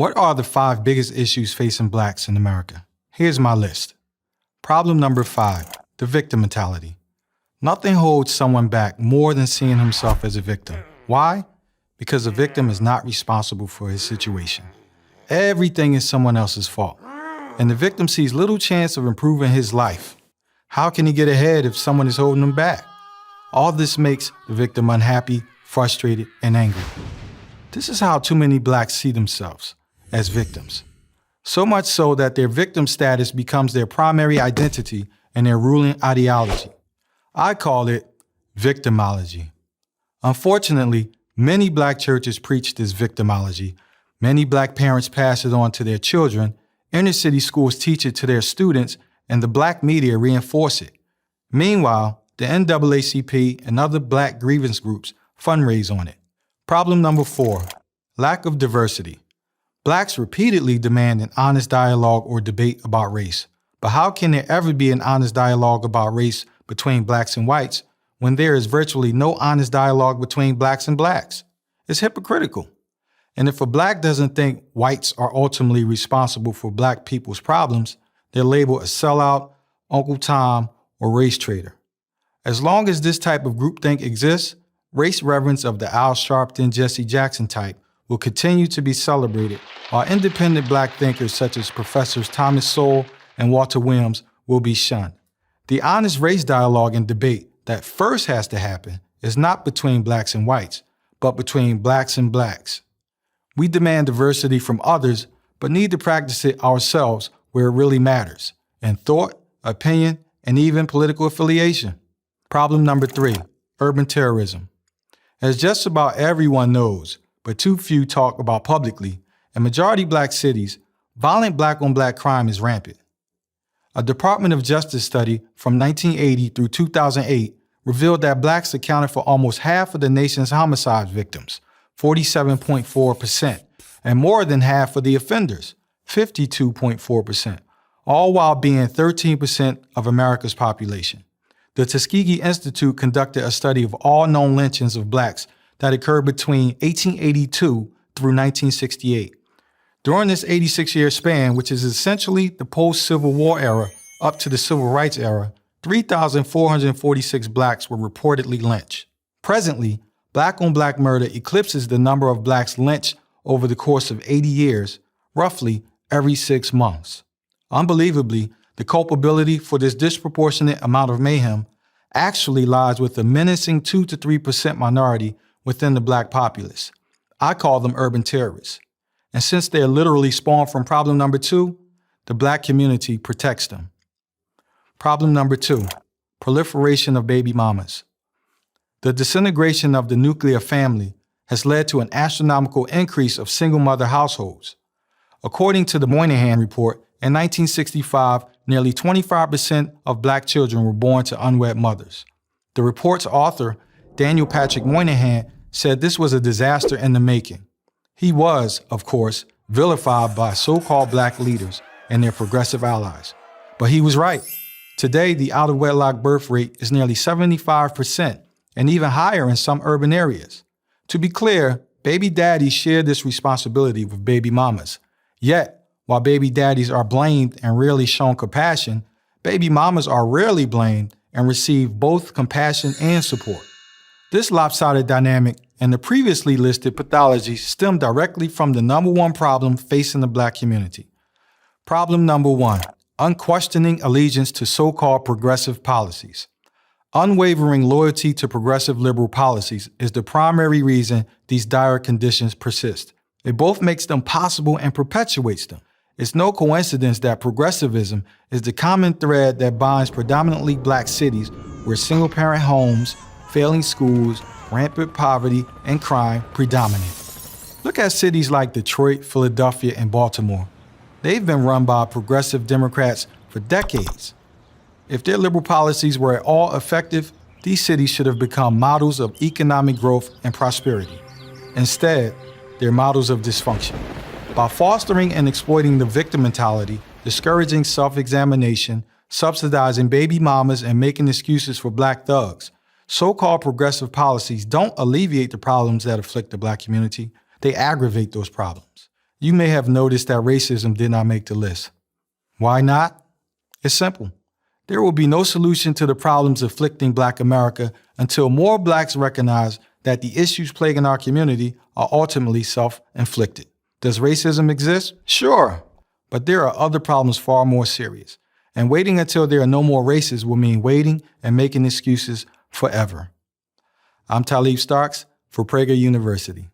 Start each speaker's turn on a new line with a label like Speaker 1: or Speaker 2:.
Speaker 1: What are the 5 biggest issues facing blacks in America? Here's my list. Problem number 5, the victim mentality. Nothing holds someone back more than seeing himself as a victim. Why? Because the victim is not responsible for his situation. Everything is someone else's fault. And the victim sees little chance of improving his life. How can he get ahead if someone is holding him back? All this makes the victim unhappy, frustrated, and angry. This is how too many blacks see themselves, as victims. So much so that their victim status becomes their primary identity and their ruling ideology. I call it victimology. Unfortunately, many black churches preach this victimology. Many black parents pass it on to their children, inner city schools teach it to their students, and the black media reinforce it. Meanwhile, the NAACP and other black grievance groups fundraise on it. Problem number 4, lack of diversity. Blacks repeatedly demand an honest dialogue or debate about race. But how can there ever be an honest dialogue about race between blacks and whites when there is virtually no honest dialogue between blacks and blacks? It's hypocritical. And if a black doesn't think whites are ultimately responsible for black people's problems, they're labeled a sellout, Uncle Tom, or race traitor. As long as this type of groupthink exists, race reverence of the Al Sharpton, Jesse Jackson type will continue to be celebrated, while independent black thinkers such as Professors Thomas Sowell and Walter Williams will be shunned. The honest race dialogue and debate that first has to happen is not between blacks and whites, but between blacks and blacks. We demand diversity from others, but need to practice it ourselves where it really matters, in thought, opinion, and even political affiliation. Problem number 3, urban terrorism. As just about everyone knows, but too few talk about publicly, in majority black cities, violent black-on-black crime is rampant. A Department of Justice study from 1980 through 2008 revealed that blacks accounted for almost half of the nation's homicide victims, 47.4%, and more than half of the offenders, 52.4%, all while being 13% of America's population. The Tuskegee Institute conducted a study of all known lynchings of blacks that occurred between 1882 through 1968. During this 86-year span, which is essentially the post-Civil War era up to the Civil Rights era, 3,446 blacks were reportedly lynched. Presently, black-on-black murder eclipses the number of blacks lynched over the course of 80 years, roughly every 6 months. Unbelievably, the culpability for this disproportionate amount of mayhem actually lies with a menacing 2 to 3% minority within the black populace. I call them urban terrorists. And since they are literally spawned from problem number 2, the black community protects them. Problem number 2, proliferation of baby mamas. The disintegration of the nuclear family has led to an astronomical increase of single-mother households. According to the Moynihan Report, in 1965, nearly 25% of black children were born to unwed mothers. The report's author, Daniel Patrick Moynihan, said this was a disaster in the making. He was, of course, vilified by so-called black leaders and their progressive allies. But he was right. Today, the out-of-wedlock birth rate is nearly 75% and even higher in some urban areas. To be clear, baby daddies share this responsibility with baby mamas. Yet, while baby daddies are blamed and rarely shown compassion, baby mamas are rarely blamed and receive both compassion and support. This lopsided dynamic and the previously listed pathologies stem directly from the number 1 problem facing the black community. Problem number 1, unquestioning allegiance to so-called progressive policies. Unwavering loyalty to progressive liberal policies is the primary reason these dire conditions persist. It both makes them possible and perpetuates them. It's no coincidence that progressivism is the common thread that binds predominantly black cities where single-parent homes, failing schools, rampant poverty, and crime predominate. Look at cities like Detroit, Philadelphia, and Baltimore. They've been run by progressive Democrats for decades. If their liberal policies were at all effective, these cities should have become models of economic growth and prosperity. Instead, they're models of dysfunction. By fostering and exploiting the victim mentality, discouraging self-examination, subsidizing baby mamas, and making excuses for black thugs, so-called progressive policies don't alleviate the problems that afflict the black community. They aggravate those problems. You may have noticed that racism did not make the list. Why not? It's simple. There will be no solution to the problems afflicting Black America until more Blacks recognize that the issues plaguing our community are ultimately self-inflicted. Does racism exist? Sure, but there are other problems far more serious. And waiting until there are no more races will mean waiting and making excuses forever. I'm Talib Starks for Prager University.